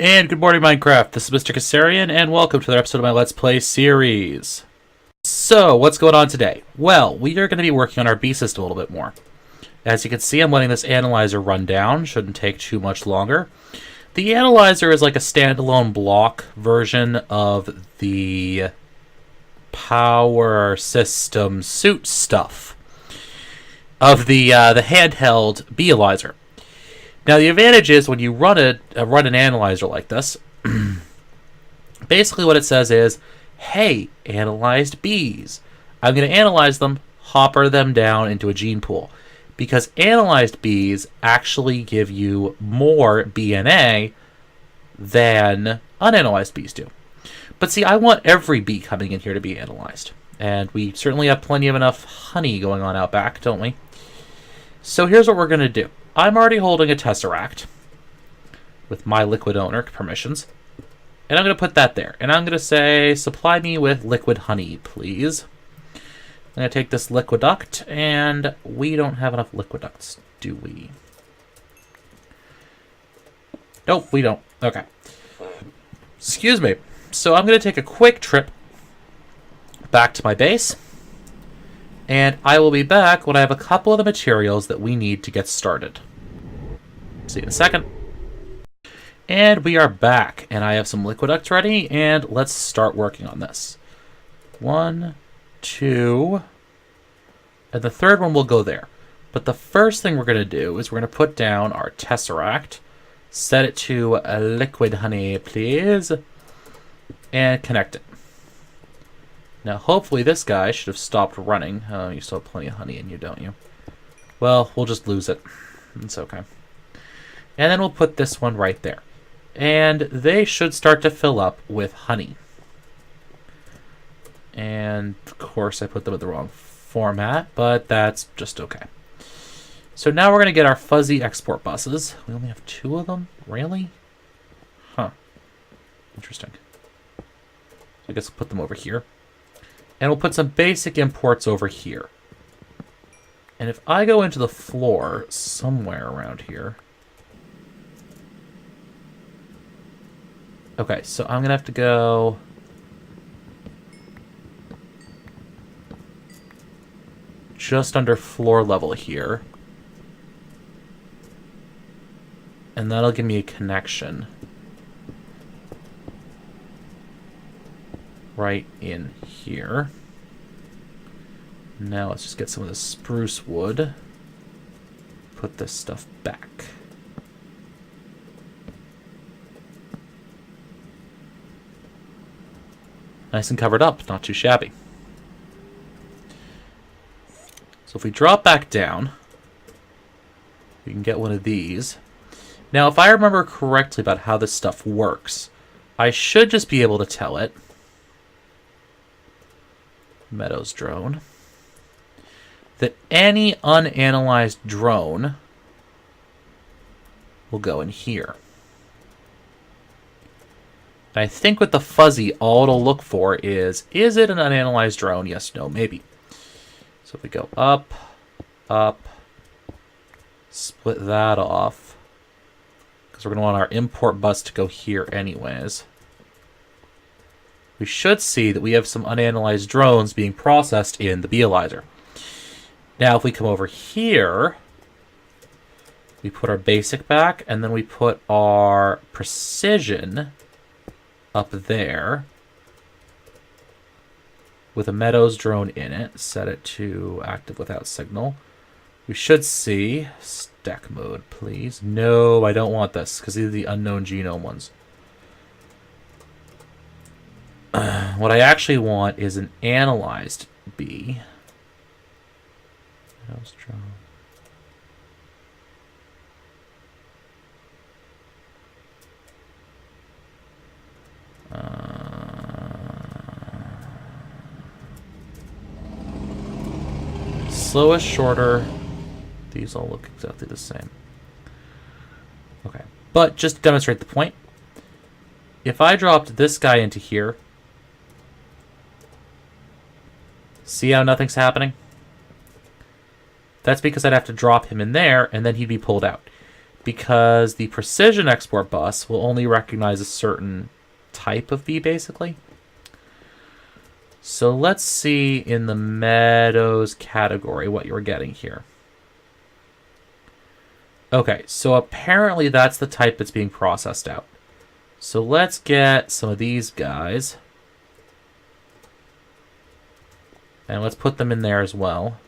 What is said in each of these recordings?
And good morning, Minecraft. This is Mr. Keserian, and welcome to another episode of my Let's Play series. So, what's going on today? Well, we are going to be working on our B system a little bit more. As you can see, I'm letting this analyzer run down. Shouldn't take too much longer. The analyzer is like a standalone block version of the power system suit stuff of the handheld B-Alyzer. Now, the advantage is when you run an analyzer like this, basically what it says is, hey, analyzed bees. I'm going to analyze them, hopper them down into a gene pool. Because analyzed bees actually give you more BNA than unanalyzed bees do. But see, I want every bee coming in here to be analyzed. And we certainly have plenty of enough honey going on out back, don't we? So here's what we're going to do. I'm already holding a Tesseract with my liquid owner permissions. And I'm going to put that there. And I'm going to say, supply me with liquid honey, please. I'm going to take this liquiduct, and we don't have enough liquiducts, do we? Nope, we don't. Okay. Excuse me. So I'm going to take a quick trip back to my base. And I will be back when I have a couple of the materials that we need to get started. See you in a second. And we are back. And I have some liquiducts ready. And let's start working on this. 1, 2. And the third one will go there. But the first thing we're going to do is we're going to put down our Tesseract. Set it to a liquid honey, please. And connect it. Now, hopefully this guy should have stopped running. Oh, you still have plenty of honey in you, don't you? Well, we'll just lose it. It's okay. And then we'll put this one right there. And they should start to fill up with honey. And, of course, I put them in the wrong format, but that's just okay. So now we're going to get our fuzzy export buses. We only have 2 of them? Really? Huh. Interesting. So I guess we'll put them over here. And we'll put some basic imports over here. And if I go into the floor somewhere around here. Okay, so I'm going to have to go just under floor level here. And that'll give me a connection right in here. Now let's just get some of the spruce wood. Put this stuff back. Nice and covered up, not too shabby. So if we drop back down, we can get one of these. Now, if I remember correctly about how this stuff works, I should just be able to tell it, Meadows drone, that any unanalyzed drone will go in here. And I think with the fuzzy, all it'll look for is it an unanalyzed drone? Yes, no, maybe. So if we go up, up, split that off, because we're going to want our import bus to go here anyways. We should see that we have some unanalyzed drones being processed in the B-Alyzer. Now, if we come over here, we put our basic back, and then we put our precision up there with a Meadows drone in it. Set it to active without signal. We should see stack mode, please. No, I don't want this because these are the unknown genome ones. What I actually want is an analyzed bee. Meadows drone. Slowest, shorter. These all look exactly the same. Okay, but just to demonstrate the point, if I dropped this guy into here, see how nothing's happening? That's because I'd have to drop him in there, and then he'd be pulled out. because the precision export bus will only recognize a certain type of bee, basically. So let's see in the meadows category what you're getting here. Okay, so apparently that's the type that's being processed out. So let's get some of these guys. And let's put them in there as well.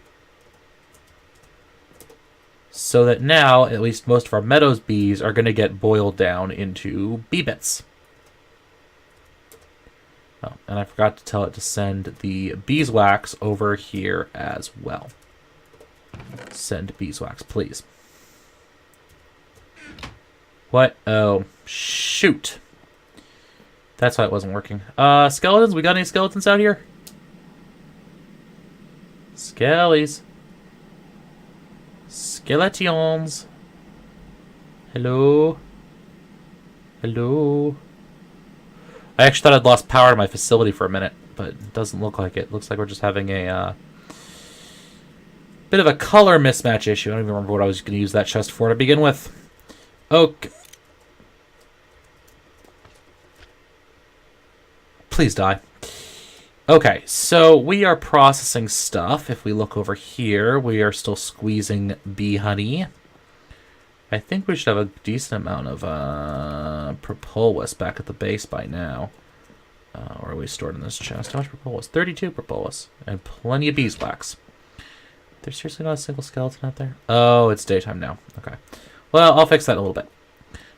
So that now, at least most of our meadows bees are going to get boiled down into bee bits. Oh, and I forgot to tell it to send the beeswax over here as well. Send beeswax, please. What? Oh, shoot. That's why it wasn't working. Skeletons? We got any skeletons out here? Skellies. Skeletons. Hello? Hello? I actually thought I'd lost power to my facility for a minute, but it doesn't look like it. Looks like we're just having a bit of a color mismatch issue. I don't even remember what I was going to use that chest for to begin with. Okay. Please die. Okay, so we are processing stuff. If we look over here, we are still squeezing bee honey. I think we should have a decent amount of propolis back at the base by now. Or are we stored in this chest? How much propolis? 32 propolis. And plenty of beeswax. There's seriously not a single skeleton out there? Oh, it's daytime now. Okay. Well, I'll fix that in a little bit.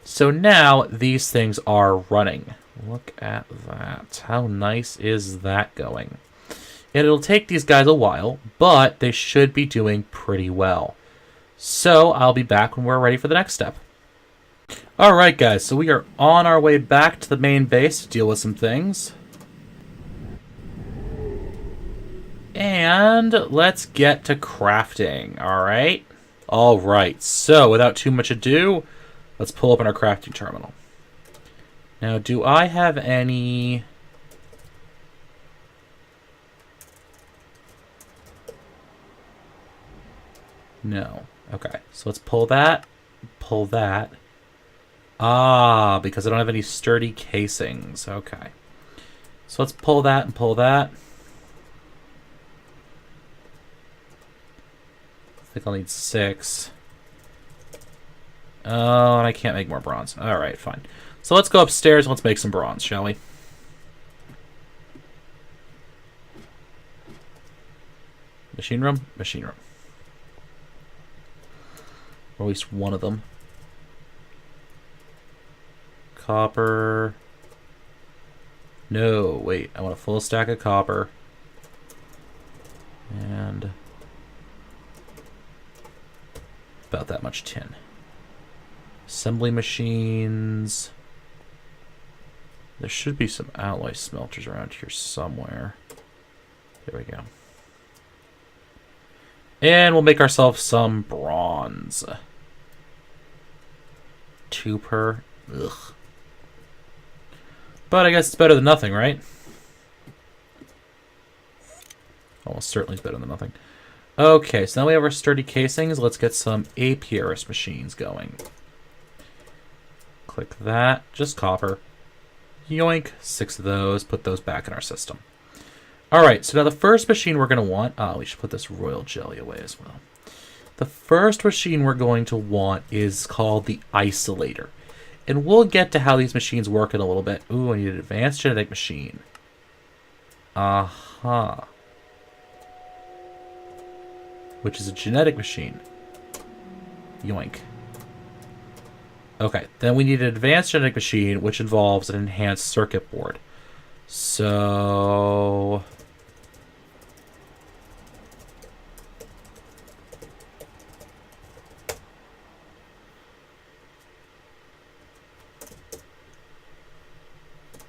So now these things are running. Look at that. How nice is that going? And it'll take these guys a while, but they should be doing pretty well. So I'll be back when we're ready for the next step. Alright guys, so we are on our way back to the main base to deal with some things. And let's get to crafting, alright? Alright, so without too much ado, let's pull up in our crafting terminal. Now, do I have any... No. Okay, so let's pull that, pull that. Ah, because I don't have any sturdy casings. Okay. So let's pull that and pull that. I think I'll need 6. Oh, and I can't make more bronze. Alright, fine. So let's go upstairs and let's make some bronze, shall we? Machine room? Machine room. Or at least one of them. Copper. No, wait. I want a full stack of copper. And about that much tin. Assembly machines. There should be some alloy smelters around here somewhere. There we go. And we'll make ourselves some bronze. 2 per. Ugh. But I guess it's better than nothing, right? Almost certainly it's better than nothing. Okay, so now we have our sturdy casings. Let's get some apiarist machines going. Click that. Just copper. Yoink. 6 of those. Put those back in our system. Alright, so now the first machine we're going to want... we should put this royal jelly away as well. The first machine we're going to want is called the isolator. And we'll get to how these machines work in a little bit. Ooh, I need an advanced genetic machine. Aha. Which is a genetic machine. Yoink. Okay, then we need an advanced genetic machine, which involves an enhanced circuit board. So...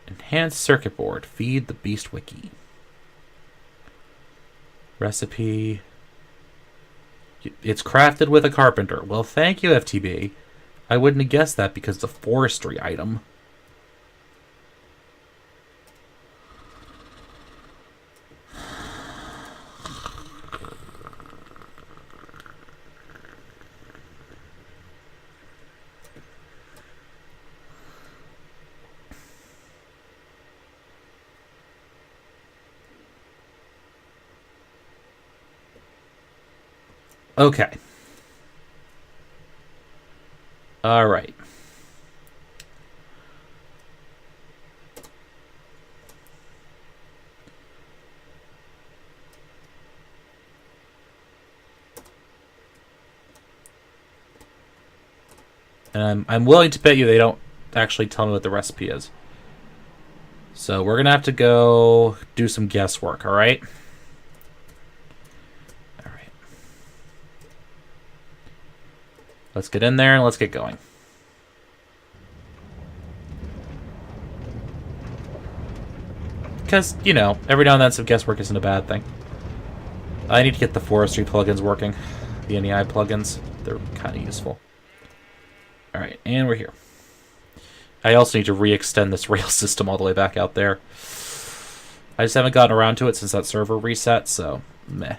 enhanced circuit board. Feed the beast wiki. Recipe. It's crafted with a carpenter. Well, thank you, FTB. I wouldn't have guessed that because it's a forestry item. Okay. All right. And I'm willing to bet you they don't actually tell me what the recipe is. So we're gonna have to go do some guesswork. All right. All right. Let's get in there and let's get going. Because, you know, every now and then some guesswork isn't a bad thing. I need to get the forestry plugins working. The NEI plugins. They're kind of useful. Alright, and we're here. I also need to re-extend this rail system all the way back out there. I just haven't gotten around to it since that server reset, so meh.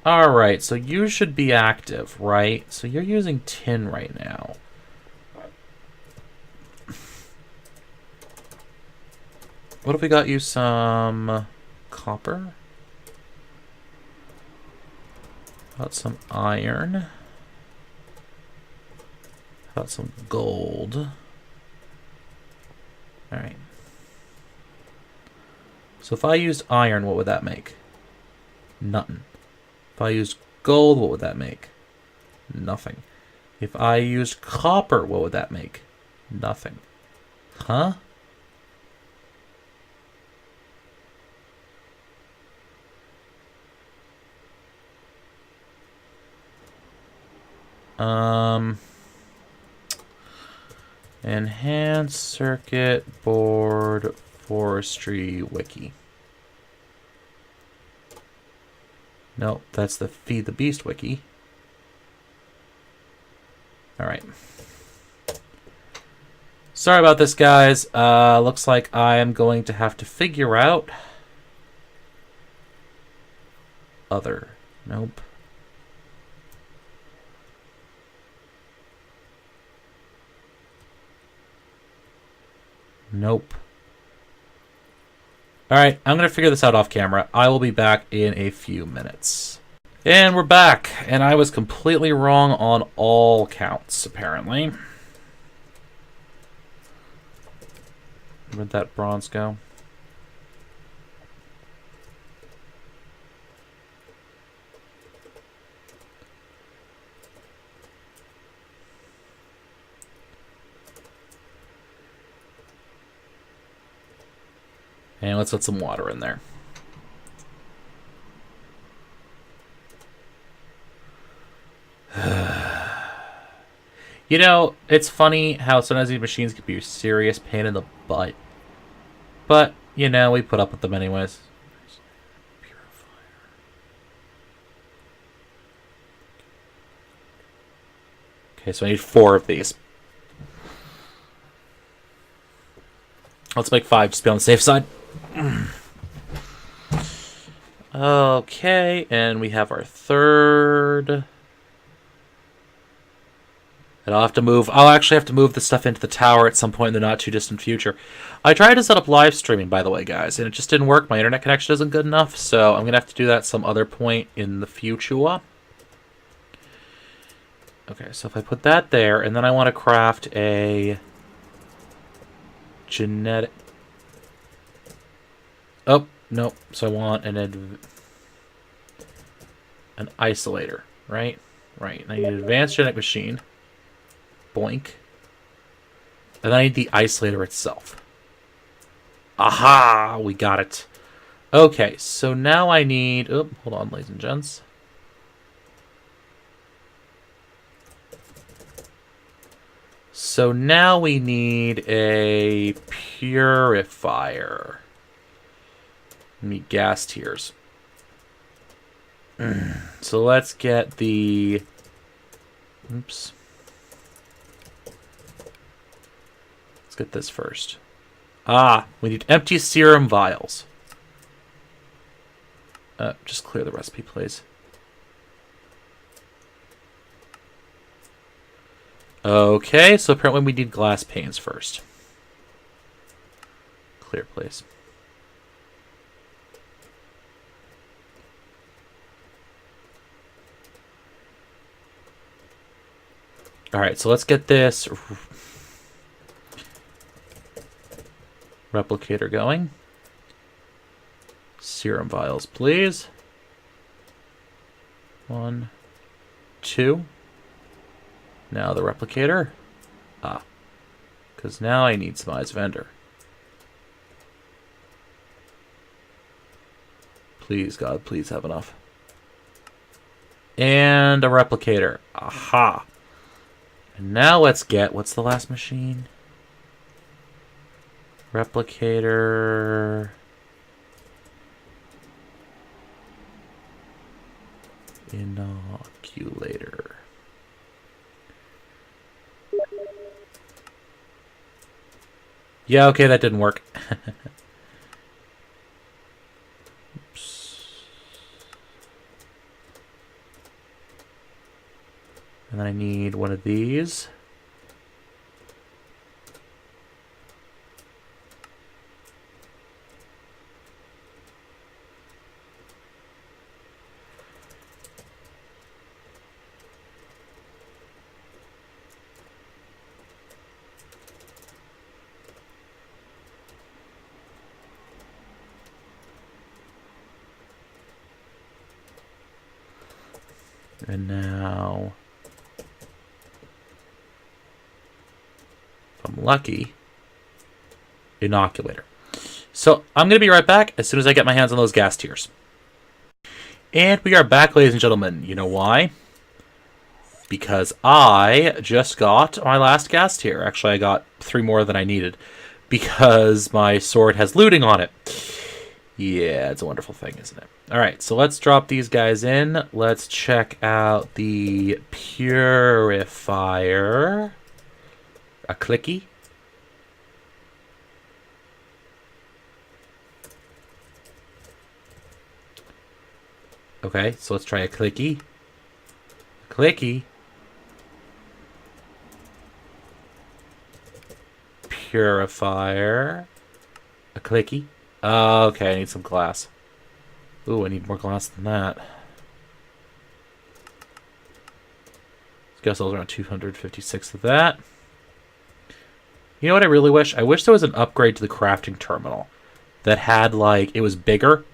Alright, so you should be active, right? So you're using tin right now. What if we got you some copper? Got some iron. Got some gold. Alright. So if I used iron, what would that make? Nothing. If I used gold, what would that make? Nothing. If I used copper, what would that make? Nothing. Huh? Enhanced circuit board forestry wiki. Nope, that's the Feed the Beast wiki. Alright. Sorry about this, guys. Looks like I am going to have to figure out... Other. Nope. Nope. Alright, I'm going to figure this out off camera. I will be back in a few minutes. And we're back. And I was completely wrong on all counts, apparently. Where'd that bronze go? And let's put some water in there. You know, it's funny how sometimes these machines can be a serious pain in the butt. But, you know, we put up with them anyways. Okay, so I need 4 of these. Let's make 5, just be on the safe side. Okay, and we have our third. And I'll actually have to move this stuff into the tower at some point in the not too distant future. I tried to set up live streaming, by the way, guys, and it just didn't work. My internet connection isn't good enough, so I'm going to have to do that some other point in the future. Okay, so if I put that there, and then I want to craft a genetic... Oh, nope. So I want an isolator, right? Right. And I need an advanced genetic machine. Boink. And I need the isolator itself. Aha! We got it. Okay, so now I need... Oh, hold on, ladies and gents. So now we need a purifier. We need gas tiers. So let's get the... Oops. Let's get this first. Ah, we need empty serum vials. Just clear the recipe, please. Okay, so apparently we need glass panes first. Clear, please. Alright, so let's get this replicator going. Serum vials, please. 1, 2. Now the replicator. Ah. Because now I need some eyes vendor. Please, God, please have enough. And a replicator. Aha. And now let's get... What's the last machine? Replicator... Inoculator. Yeah, okay, that didn't work. Oops. And then I need one of these. And now, if I'm lucky, inoculator. So I'm going to be right back as soon as I get my hands on those gas tiers. And we are back, ladies and gentlemen. You know why? Because I just got my last gas tier. Actually, I got 3 more than I needed because my sword has looting on it. Yeah, it's a wonderful thing, isn't it? Alright, so let's drop these guys in. Let's check out the purifier. A clicky. Okay, so let's try a clicky. Clicky. Purifier. A clicky. Okay, I need some glass. Ooh, I need more glass than that. I guess I was around 256 of that. You know what I really wish? I wish there was an upgrade to the crafting terminal that had, like, it was bigger.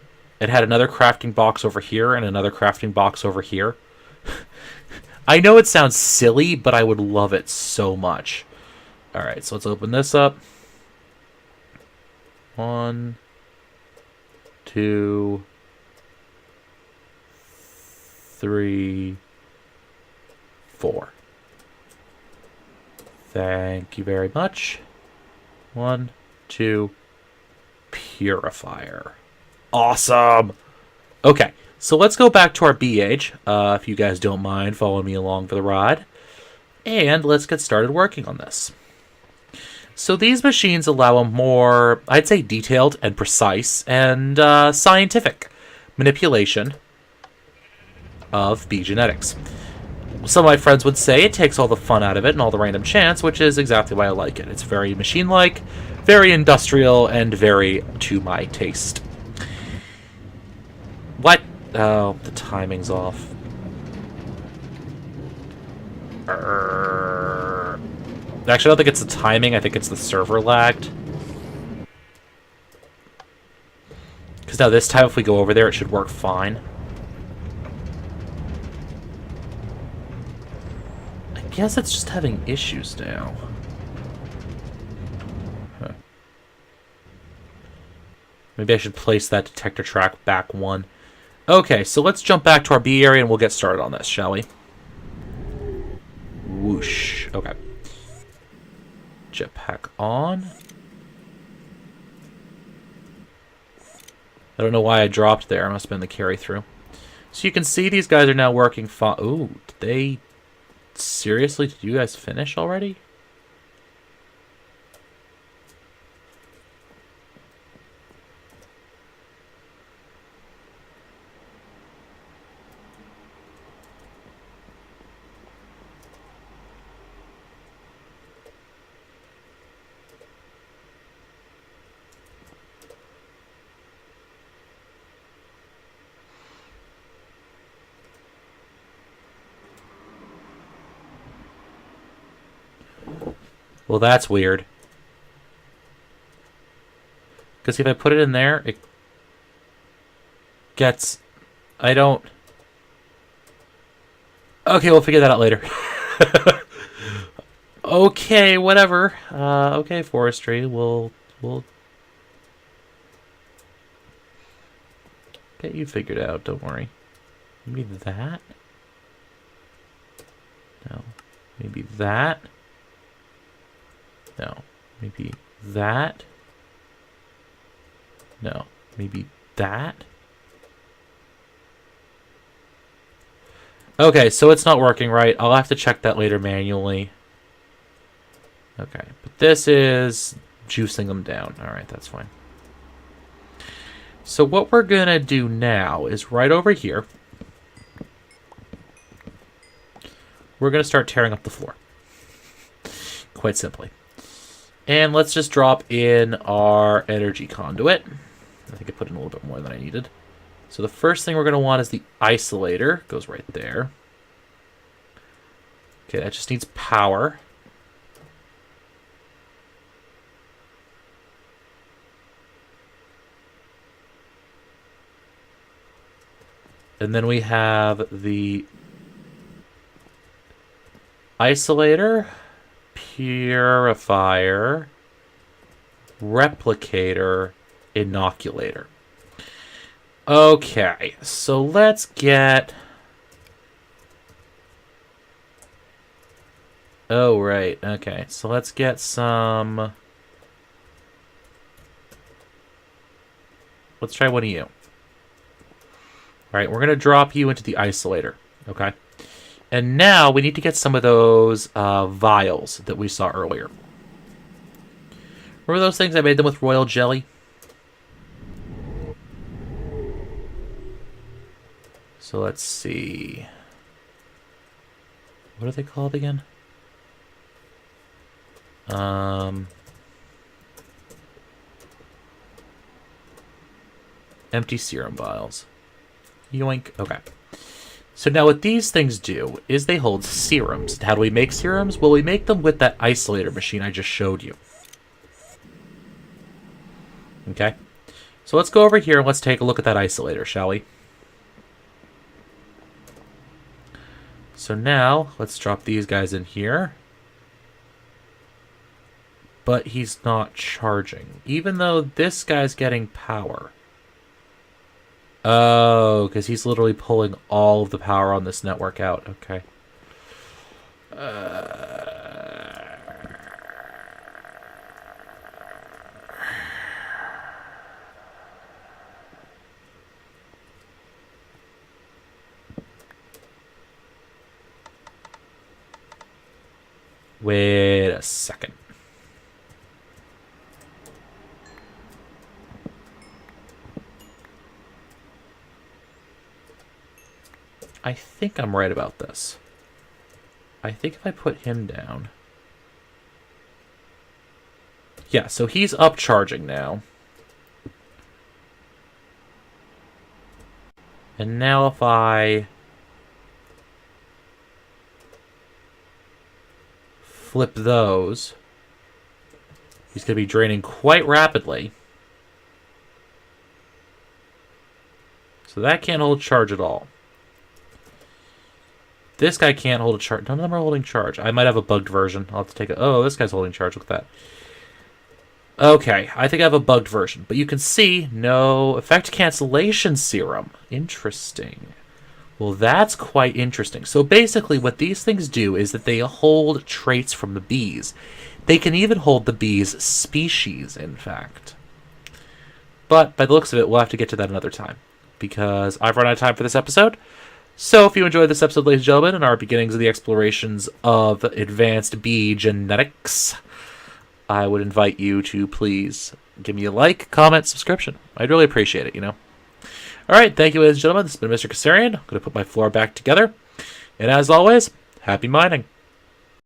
It had another crafting box over here and another crafting box over here. I know it sounds silly, but I would love it so much. Alright, so let's open this up. 1, 2, 3, 4. Thank you very much. 1, 2, purifier. Awesome! Okay, so let's go back to our BH, if you guys don't mind following me along for the ride. And let's get started working on this. So these machines allow a more, I'd say, detailed and precise and scientific manipulation of bee genetics. Some of my friends would say it takes all the fun out of it and all the random chance, which is exactly why I like it. It's very machine-like, very industrial, and very to my taste. What? Oh, the timing's off. Actually, I don't think it's the timing. I think it's the server lagged. Because now this time, if we go over there, it should work fine. I guess it's just having issues now. Huh. Maybe I should place that detector track back 1. Okay, so let's jump back to our B area and we'll get started on this, shall we? Whoosh. Okay. Jetpack on. I don't know why I dropped there. It must have been the carry through. So you can see these guys are now working fine. Ooh, did they... Seriously? Did you guys finish already? Well, that's weird. Because if I put it in there, it gets... I don't... Okay, we'll figure that out later. Okay, whatever. Okay, forestry. We'll get you figured out. Don't worry. Maybe that? No. Maybe that? No. Maybe that? No. Maybe that? Okay, so it's not working right. I'll have to check that later manually. Okay, but this is juicing them down. Alright, that's fine. So what we're going to do now is right over here, we're going to start tearing up the floor. Quite simply. And let's just drop in our energy conduit. I think I put in a little bit more than I needed. So the first thing we're going to want is the isolator. Goes right there. Okay, that just needs power. And then we have the isolator, purifier, replicator, inoculator. Okay, so let's get... Oh, right. Okay, so let's get some... Let's try one of you. Alright, we're going to drop you into the isolator. Okay. And now we need to get some of those vials that we saw earlier. Remember those things? I made them with royal jelly? So let's see. What are they called again? Empty serum vials. Yoink. Okay. So now what these things do is they hold serums. How do we make serums? Well, we make them with that isolator machine I just showed you. Okay. So let's go over here and let's take a look at that isolator, shall we? So now, let's drop these guys in here. But he's not charging, even though this guy's getting power. Oh, because he's literally pulling all of the power on this network out. Okay. Wait a second. I think I'm right about this. I think if I put him down... Yeah, so he's upcharging now. And now if I... flip those... He's going to be draining quite rapidly. So that can't hold charge at all. This guy can't hold a charge. None of them are holding charge. I might have a bugged version. I'll have to take a... Oh, this guy's holding charge. Look at that. Okay, I think I have a bugged version. But you can see, no effect cancellation serum. Interesting. Well, that's quite interesting. So basically what these things do is that they hold traits from the bees. They can even hold the bees' species, in fact. But by the looks of it, we'll have to get to that another time. Because I've run out of time for this episode. So if you enjoyed this episode, ladies and gentlemen, and our beginnings of the explorations of advanced bee genetics, I would invite you to please give me a like, comment, subscription. I'd really appreciate it, you know. Alright, thank you, ladies and gentlemen. This has been Mr. Keserian. I'm going to put my floor back together. And as always, happy mining.